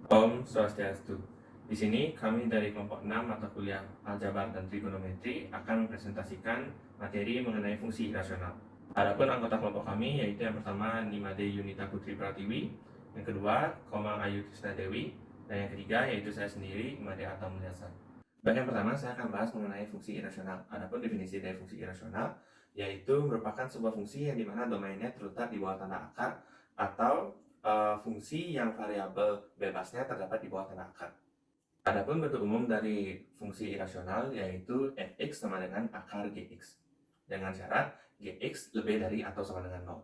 Om Swastiastu. Di sini kami dari kelompok 6 mata kuliah Aljabar dan Trigonometri akan mempresentasikan materi mengenai fungsi irasional. Adapun anggota kelompok kami yaitu yang pertama Nimade Yunita Putri Pratiwi, yang kedua Komang Ayu Krisna Dewi, dan yang ketiga yaitu saya sendiri Imade Atta Mulyasa. Bagian pertama saya akan bahas mengenai fungsi irasional. Adapun definisi dari fungsi irasional yaitu merupakan sebuah fungsi yang dimana domainnya terletak di bawah tanda akar atau fungsi yang variabel bebasnya terdapat di bawah tanda akar. Adapun bentuk umum dari fungsi irasional yaitu fx sama dengan akar gx dengan syarat gx lebih dari atau sama dengan 0.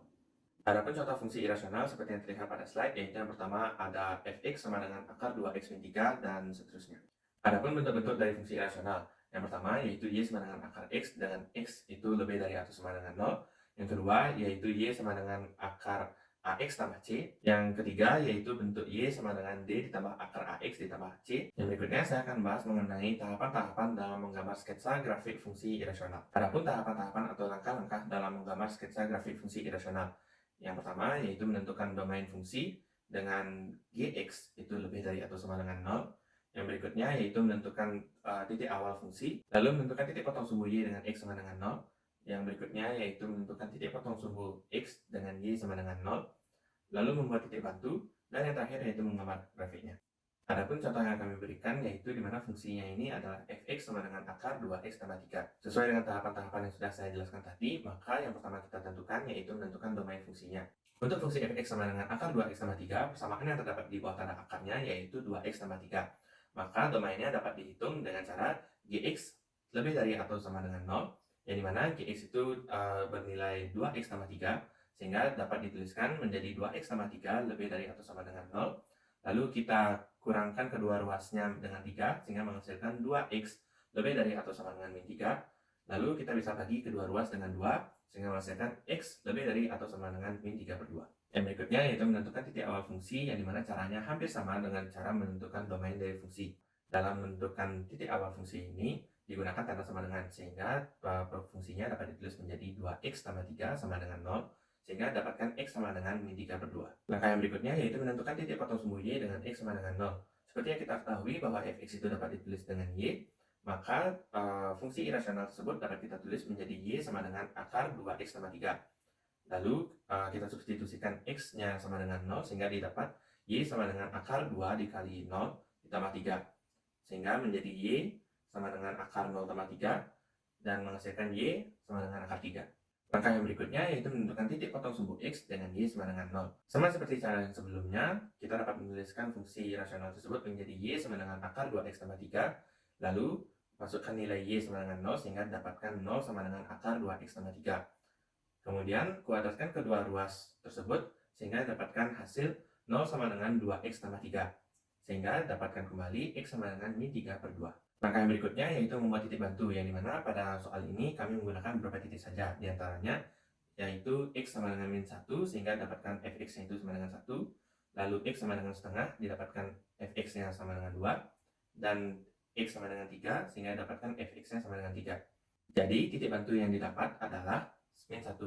Adapun contoh fungsi irasional seperti yang terlihat pada slide yaitu yang pertama ada fx sama dengan akar 2x min 3 dan seterusnya. Adapun bentuk-bentuk dari fungsi irasional yang pertama yaitu y sama dengan akar x dengan x itu lebih dari atau sama dengan 0. Yang kedua yaitu y sama dengan akar AX tambah C. Yang ketiga yaitu bentuk Y sama dengan D ditambah akar AX ditambah C. Yang berikutnya saya akan bahas mengenai tahapan-tahapan dalam menggambar sketsa grafik fungsi irasional. Adapun tahapan-tahapan atau langkah-langkah dalam menggambar sketsa grafik fungsi irasional. Yang pertama yaitu menentukan domain fungsi dengan Gx itu lebih dari atau sama dengan 0. Yang berikutnya yaitu menentukan titik awal fungsi, lalu menentukan titik potong sumbu Y dengan X sama dengan 0. Yang berikutnya yaitu menentukan titik potong sumbu X dengan Y sama dengan 0, lalu membuat titik bantu, dan yang terakhir yaitu menggambar grafiknya. Adapun contoh yang kami berikan yaitu di mana fungsinya ini adalah fx sama dengan akar 2x tambah 3. Sesuai dengan tahapan-tahapan yang sudah saya jelaskan tadi, maka yang pertama kita tentukan yaitu menentukan domain fungsinya. Untuk fungsi fx sama dengan akar 2x tambah 3, persamaan yang terdapat di bawah tanda akarnya yaitu 2x tambah 3. Maka domainnya dapat dihitung dengan cara gx lebih dari atau sama dengan 0, yang dimana gx itu bernilai 2x tambah 3, sehingga dapat dituliskan menjadi 2x tambah 3 lebih dari atau sama dengan 0. Lalu kita kurangkan kedua ruasnya dengan 3, sehingga menghasilkan 2x lebih dari atau sama dengan min 3. Lalu kita bisa bagi kedua ruas dengan 2, sehingga menghasilkan x lebih dari atau sama dengan min 3 per 2. Yang berikutnya yaitu menentukan titik awal fungsi, yang dimana caranya hampir sama dengan cara menentukan domain dari fungsi. Dalam menentukan titik awal fungsi ini, digunakan tanda sama dengan, sehingga fungsinya dapat ditulis menjadi 2x tambah 3 sama dengan 0, sehingga dapatkan x sama dengan min 3 per 2. Langkah yang berikutnya yaitu menentukan titik potong sumbu y dengan x sama dengan 0. Seperti yang kita ketahui bahwa fx itu dapat ditulis dengan y, maka fungsi irasional tersebut dapat kita tulis menjadi y sama dengan akar 2x tambah 3. Lalu kita substitusikan x-nya sama dengan 0, sehingga didapat y sama dengan akar 2 dikali 0 ditambah 3. Sehingga menjadi y sama dengan akar 0 tambah 3, dan menghasilkan y sama dengan akar 3. Langkah yang berikutnya yaitu menentukan titik potong sumbu x dengan y sama dengan 0. Sama seperti cara yang sebelumnya, kita dapat menuliskan fungsi rasional tersebut menjadi y sama dengan akar 2x tambah 3, lalu masukkan nilai y sama dengan 0, sehingga dapatkan 0 sama dengan akar 2x tambah 3. Kemudian kuadratkan kedua ruas tersebut, sehingga dapatkan hasil 0 sama dengan 2x tambah 3. Sehingga dapatkan kembali x sama dengan min 3 per 2. Langkah yang berikutnya yaitu membuat titik bantu, yang dimana pada soal ini kami menggunakan beberapa titik saja, diantaranya yaitu x sama dengan min 1, sehingga dapatkan fx-nya itu sama dengan 1, lalu x sama dengan setengah, didapatkan fx-nya sama dengan 2, dan x sama dengan 3, sehingga dapatkan fx-nya sama dengan 3. Jadi titik bantu yang didapat adalah min 1,1,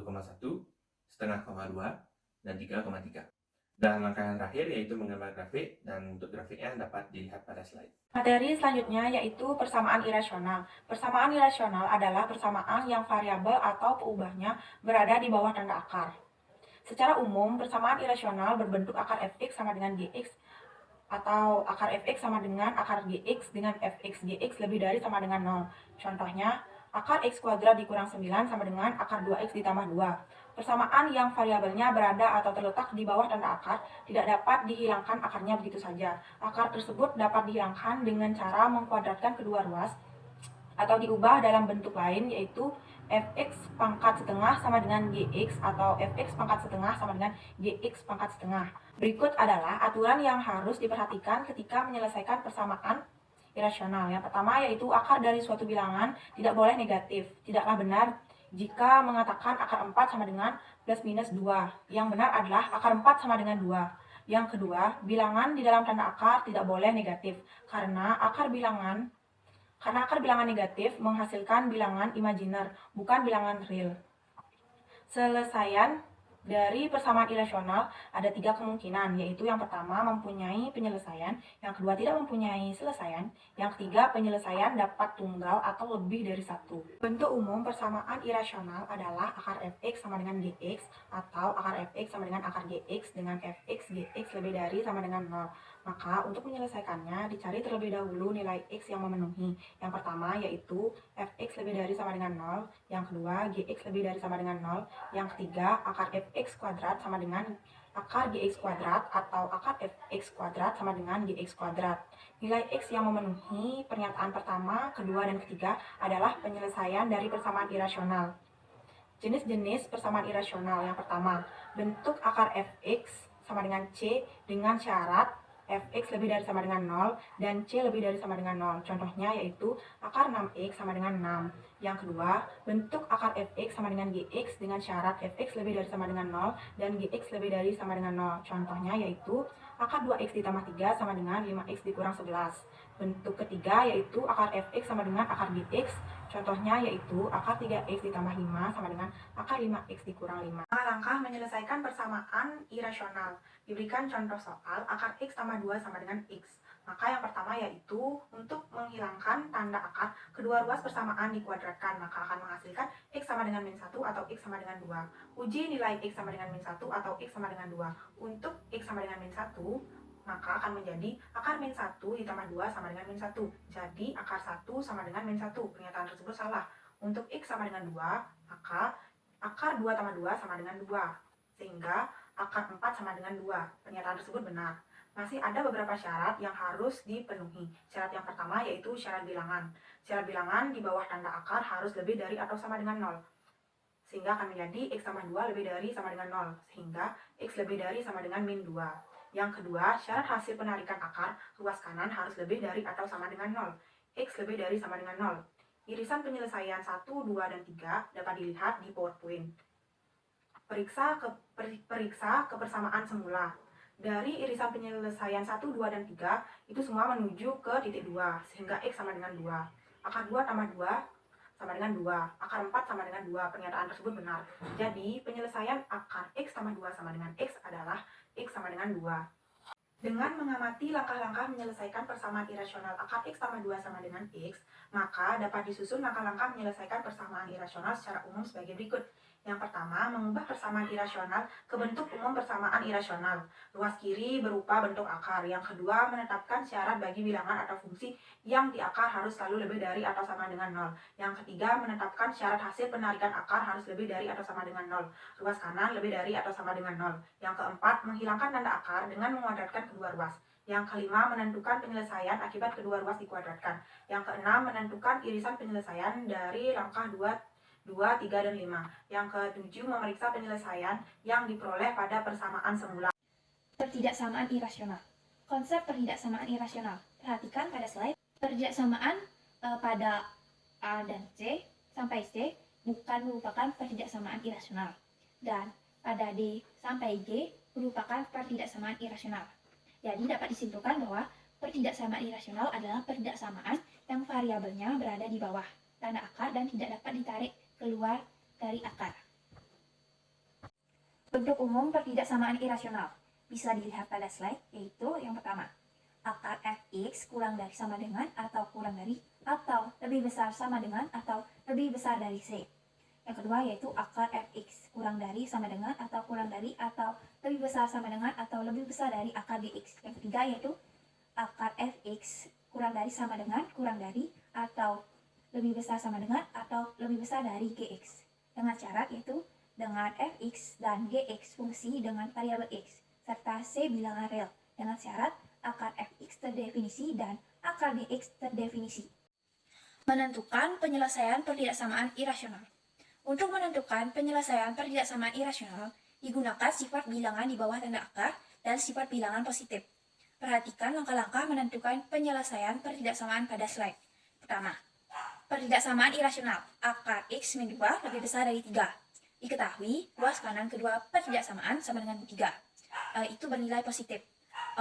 setengah, 2, dan 3,3. Dan langkah yang terakhir yaitu menggambar grafik, dan untuk grafiknya dapat dilihat pada slide. Materi selanjutnya yaitu persamaan irasional. Persamaan irasional adalah persamaan yang variabel atau peubahnya berada di bawah tanda akar. Secara umum, persamaan irasional berbentuk akar fx sama dengan gx, atau akar fx sama dengan akar gx dengan fx gx lebih dari sama dengan 0. Contohnya, akar x kuadrat dikurang 9 sama dengan akar 2x ditambah 2. Persamaan yang variabelnya berada atau terletak di bawah tanda akar tidak dapat dihilangkan akarnya begitu saja. Akar tersebut dapat dihilangkan dengan cara mengkuadratkan kedua ruas atau diubah dalam bentuk lain, yaitu fx pangkat setengah sama dengan gx atau fx pangkat setengah sama dengan gx pangkat setengah. Berikut adalah aturan yang harus diperhatikan ketika menyelesaikan persamaan irasional. Yang pertama yaitu akar dari suatu bilangan tidak boleh negatif. Tidaklah benar jika mengatakan akar 4 sama dengan plus minus 2. Yang benar adalah akar 4 sama dengan 2. Yang kedua, bilangan di dalam tanda akar tidak boleh negatif, karena akar bilangan negatif menghasilkan bilangan imajiner, bukan bilangan real. Dari persamaan irasional ada 3 kemungkinan, yaitu yang pertama mempunyai penyelesaian, yang kedua tidak mempunyai selesaian, yang ketiga penyelesaian dapat tunggal atau lebih dari satu. Bentuk umum persamaan irasional adalah akar fx sama dengan gx atau akar fx sama dengan akar gx dengan fx gx lebih dari sama dengan 0. Maka untuk menyelesaikannya dicari terlebih dahulu nilai x yang memenuhi. Yang pertama yaitu fx lebih dari sama dengan 0, yang kedua gx lebih dari sama dengan 0, yang ketiga akar fx kuadrat sama dengan akar gx kuadrat atau akar fx kuadrat sama dengan gx kuadrat. Nilai x yang memenuhi pernyataan pertama, kedua, dan ketiga adalah penyelesaian dari persamaan irasional. Jenis-jenis persamaan irasional yang pertama, bentuk akar fx sama dengan c dengan syarat fx lebih dari sama dengan 0 dan c lebih dari sama dengan 0. Contohnya yaitu akar 6x sama dengan 6. Yang kedua, bentuk akar fx sama dengan gx dengan syarat fx lebih dari sama dengan 0 dan gx lebih dari sama dengan 0. Contohnya yaitu akar 2x ditambah 3 sama dengan 5x dikurang 11. Bentuk ketiga yaitu akar fx sama dengan akar gx. Contohnya yaitu akar 3x ditambah 5 sama dengan akar 5x dikurang 5. Langkah menyelesaikan persamaan irasional. Diberikan contoh soal akar x tambah 2 sama dengan x. Maka yang pertama yaitu untuk menghilangkan tanda akar, kedua ruas persamaan dikuadratkan, maka akan menghasilkan x sama dengan min 1 atau x sama dengan 2. Uji nilai x sama dengan min 1 atau x sama dengan 2. Untuk x sama dengan min 1, maka akan menjadi akar min 1 ditambah 2 sama dengan min 1. Jadi akar 1 sama dengan min 1. Pernyataan tersebut salah. Untuk x sama dengan 2, maka akar 2 tambah 2 sama dengan 2. Sehingga akar 4 sama dengan 2. Pernyataan tersebut benar. Masih ada beberapa syarat yang harus dipenuhi. Syarat yang pertama yaitu syarat bilangan. Syarat bilangan di bawah tanda akar harus lebih dari atau sama dengan 0. Sehingga akan menjadi x tambah 2 lebih dari sama dengan 0. Sehingga x lebih dari sama dengan min 2. Yang kedua, syarat hasil penarikan akar ruas kanan harus lebih dari atau sama dengan 0. X lebih dari sama dengan 0. Irisan penyelesaian 1, 2, dan 3 dapat dilihat di PowerPoint. Periksa kebersamaan semula. Dari irisan penyelesaian 1, 2, dan 3 itu semua menuju ke titik 2, sehingga x sama dengan 2. Akar 2 tambah 2 sama dengan 2. Akar 4 sama dengan 2. Pernyataan tersebut benar. Jadi, penyelesaian akar x tambah 2 sama dengan x adalah x sama dengan 2. Dengan mengamati langkah-langkah menyelesaikan persamaan irasional akar x tambah 2 sama dengan x, maka dapat disusun langkah-langkah menyelesaikan persamaan irasional secara umum sebagai berikut. Yang pertama, mengubah persamaan irasional ke bentuk umum persamaan irasional. Ruas kiri berupa bentuk akar. Yang kedua, menetapkan syarat bagi bilangan atau fungsi yang di akar harus selalu lebih dari atau sama dengan 0. Yang ketiga, menetapkan syarat hasil penarikan akar harus lebih dari atau sama dengan 0. Ruas kanan lebih dari atau sama dengan 0. Yang keempat, menghilangkan tanda akar dengan menguadratkan kedua ruas. Yang kelima, menentukan penyelesaian akibat kedua ruas dikuadratkan. Yang keenam, menentukan irisan penyelesaian dari langkah 2, 3, dan 5. Yang ketujuh, memeriksa penyelesaian yang diperoleh pada persamaan semula. Pertidaksamaan irasional. Konsep pertidaksamaan irasional. Perhatikan pada slide. Pertidaksamaan pada A dan C sampai C bukan merupakan pertidaksamaan irasional. Dan pada D sampai G merupakan pertidaksamaan irasional. Jadi dapat disimpulkan bahwa pertidaksamaan irasional adalah pertidaksamaan yang variabelnya berada di bawah tanda akar dan tidak dapat ditarik keluar dari akar. Bentuk umum pertidaksamaan irasional bisa dilihat pada slide, yaitu yang pertama, akar fx kurang dari sama dengan atau kurang dari atau lebih besar sama dengan atau lebih besar dari c. Yang kedua yaitu akar fx kurang dari sama dengan atau kurang dari atau lebih besar sama dengan atau lebih besar dari akar gx. Yang ketiga yaitu akar fx kurang dari sama dengan kurang dari atau lebih besar sama dengan atau lebih besar dari gx. Dengan syarat yaitu dengan fx dan gx fungsi dengan variabel x serta c bilangan real dengan syarat akar fx terdefinisi dan akar gx terdefinisi. Menentukan penyelesaian pertidaksamaan irasional. Untuk menentukan penyelesaian pertidaksamaan irasional, digunakan sifat bilangan di bawah tanda akar dan sifat bilangan positif. Perhatikan langkah-langkah menentukan penyelesaian pertidaksamaan pada slide. Pertama, pertidaksamaan irasional, akar x min 2 lebih besar dari 3. Diketahui, ruas kanan kedua pertidaksamaan sama dengan 3. Itu bernilai positif.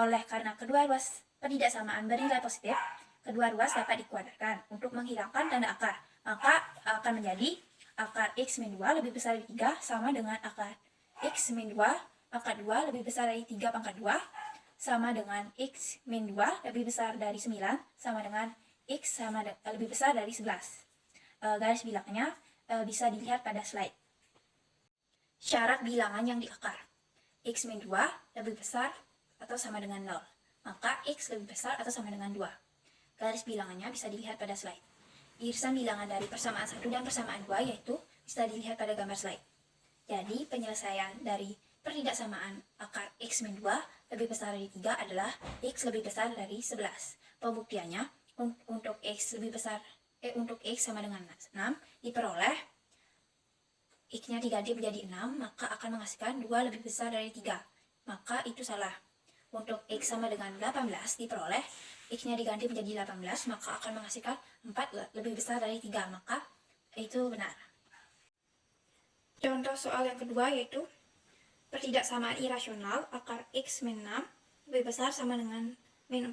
Oleh karena kedua ruas pertidaksamaan bernilai positif, kedua ruas dapat dikuadratkan untuk menghilangkan tanda akar. Maka akan menjadi akar x min 2 lebih besar dari 3 sama dengan akar X min 2 pangkat 2 lebih besar dari 3 pangkat 2 sama dengan X min 2 lebih besar dari 9 sama dengan X lebih besar dari 11. Garis bilangnya bisa dilihat pada slide. Syarat bilangan yang di akar. X min 2 lebih besar atau sama dengan 0. Maka X lebih besar atau sama dengan 2. Garis bilangannya bisa dilihat pada slide. Irisan bilangan dari persamaan 1 dan persamaan 2 yaitu bisa dilihat pada gambar slide. Jadi penyelesaian dari pertidaksamaan akar X min 2 lebih besar dari 3 adalah X lebih besar dari 11. Pembuktiannya untuk X sama dengan 6 diperoleh X-nya diganti menjadi 6, maka akan menghasilkan 2 lebih besar dari 3. Maka itu salah. Untuk X sama dengan 18 diperoleh X-nya diganti menjadi 18, maka akan menghasilkan 4 lebih besar dari 3. Maka itu benar. Contoh soal yang kedua yaitu pertidaksamaan irasional akar X min 6 lebih besar sama dengan min 4.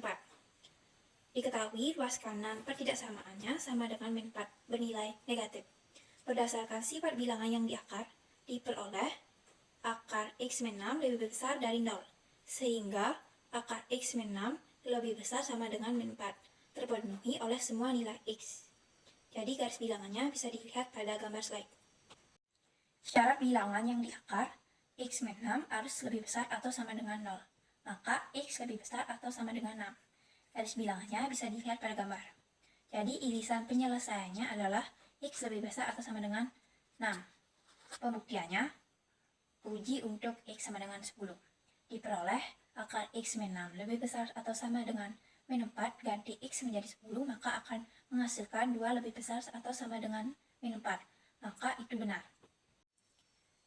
Diketahui ruas kanan pertidaksamaannya sama dengan min 4 bernilai negatif. Berdasarkan sifat bilangan yang di akar, diperoleh akar X min 6 lebih besar dari 0, sehingga akar X min 6 lebih besar sama dengan min 4, terpenuhi oleh semua nilai X. Jadi garis bilangannya bisa dilihat pada gambar slide. Syarat bilangan yang di akar, X min 6 harus lebih besar atau sama dengan 0, maka X lebih besar atau sama dengan 6. Garis bilangannya bisa dilihat pada gambar. Jadi irisan penyelesaiannya adalah X lebih besar atau sama dengan 6. Pembuktiannya, uji untuk X sama dengan 10. Diperoleh akar X min 6 lebih besar atau sama dengan min 4 ganti X menjadi 10, maka akan menghasilkan 2 lebih besar atau sama dengan min 4. Maka itu benar.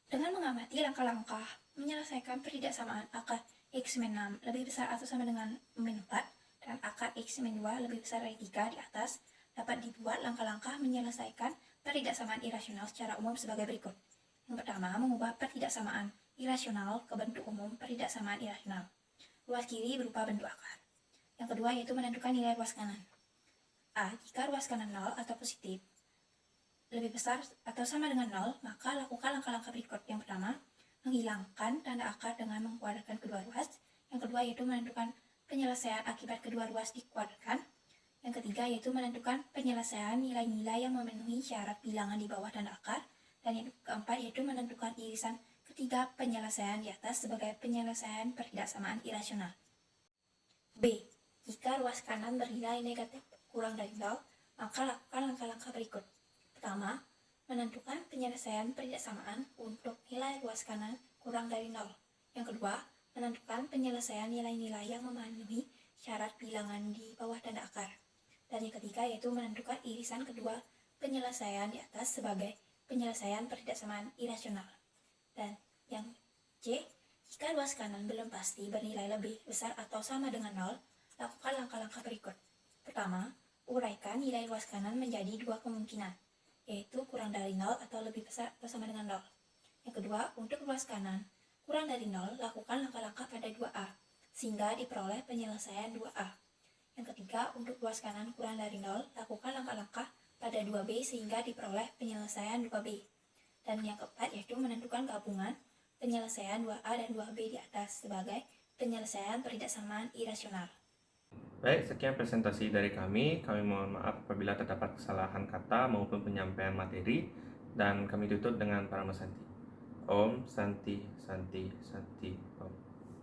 Dengan mengamati langkah-langkah menyelesaikan pertidaksamaan akar X min 6 lebih besar atau sama dengan min 4 dan akar X min 2 lebih besar dari 3 di atas, dapat dibuat langkah-langkah menyelesaikan pertidaksamaan irasional secara umum sebagai berikut. Yang pertama, mengubah pertidaksamaan irasional ke bentuk umum pertidaksamaan irasional. Ruas kiri berupa bentuk akar. Yang kedua yaitu menentukan nilai ruas kanan. A. Jika ruas kanan 0 atau positif lebih besar atau sama dengan 0, maka lakukan langkah-langkah berikut. Yang pertama, menghilangkan tanda akar dengan mengkuadratkan kedua ruas. Yang kedua yaitu menentukan penyelesaian akibat kedua ruas dikuadratkan. Yang ketiga yaitu menentukan penyelesaian nilai-nilai yang memenuhi syarat bilangan di bawah tanda akar. Dan yang keempat yaitu menentukan irisan ketiga penyelesaian di atas sebagai penyelesaian pertidaksamaan irasional. B. Jika ruas kanan bernilai negatif kurang dari 0, maka lakukan langkah-langkah berikut. Pertama, menentukan penyelesaian pertidaksamaan untuk nilai ruas kanan kurang dari 0. Yang kedua, menentukan penyelesaian nilai-nilai yang memenuhi syarat bilangan di bawah tanda akar. Dan yang ketiga yaitu menentukan irisan kedua penyelesaian di atas sebagai penyelesaian pertidaksamaan irasional. Dan yang C, jika ruas kanan belum pasti bernilai lebih besar atau sama dengan 0, lakukan langkah-langkah berikut. Pertama, uraikan nilai ruas kanan menjadi dua kemungkinan, yaitu kurang dari 0 atau lebih besar atau sama dengan 0. Yang kedua, untuk ruas kanan kurang dari 0, lakukan langkah-langkah pada 2A, sehingga diperoleh penyelesaian 2A. Yang ketiga, untuk ruas kanan kurang dari 0, lakukan langkah-langkah pada 2B sehingga diperoleh penyelesaian 2B. Dan yang keempat yaitu menentukan gabungan penyelesaian 2A dan 2B di atas sebagai penyelesaian pertidaksamaan irasional. Baik, sekian presentasi dari kami. Kami mohon maaf apabila terdapat kesalahan kata maupun penyampaian materi, dan kami tutup dengan Parama Santi. Om Santi Santi Santi Om.